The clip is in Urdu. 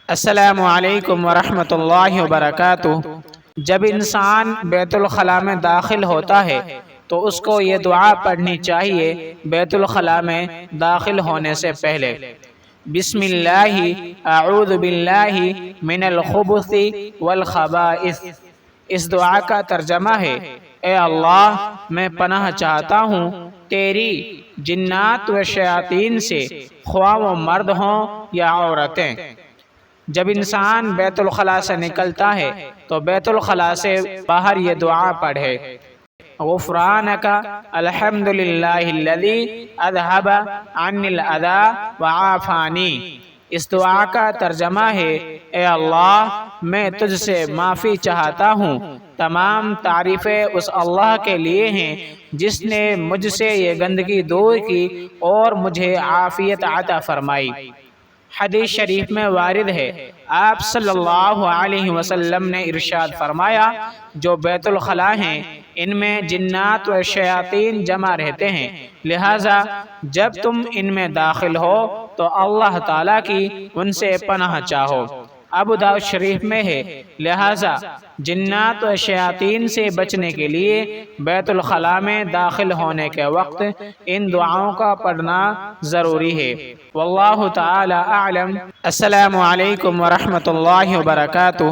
السلام علیکم ورحمۃ اللہ وبرکاتہ۔ جب انسان بیت الخلاء میں داخل ہوتا ہے تو اس کو یہ دعا پڑھنی چاہیے بیت الخلاء میں داخل ہونے سے پہلے۔ بسم اللہ اعوذ باللہ من الخبث والخبائث۔ اس دعا کا ترجمہ ہے: اے اللہ، میں پناہ چاہتا ہوں تیری جنات و شیاطین سے، خواہ وہ مرد ہوں یا عورتیں۔ جب انسان بیت الخلاء سے نکلتا ہے تو بیت الخلاء سے باہر یہ دعا پڑھے: غفرانک الحمدللہ الذی اذھب عنی الاذی وعافانی۔ اس دعا کا ترجمہ ہے: اے اللہ، میں تجھ سے معافی چاہتا ہوں۔ تمام تعریفیں اس اللہ کے لیے ہیں جس نے مجھ سے یہ گندگی دور کی اور مجھے عافیت عطا فرمائی۔ حدیث شریف میں وارد ہے، آپ صلی اللہ علیہ وسلم نے ارشاد فرمایا: جو بیت الخلاء ہیں ان میں جنات و شیاطین جمع رہتے ہیں، لہٰذا جب تم ان میں داخل ہو تو اللہ تعالیٰ کی ان سے پناہ چاہو۔ ابو داؤد شریف میں ہے، لہٰذا جنات و شیاطین سے بچنے کے لیے بیت الخلاء میں داخل ہونے کے وقت ان دعاؤں کا پڑھنا ضروری ہے۔ واللہ تعالی اعلم۔ السلام علیکم ورحمۃ اللہ وبرکاتہ۔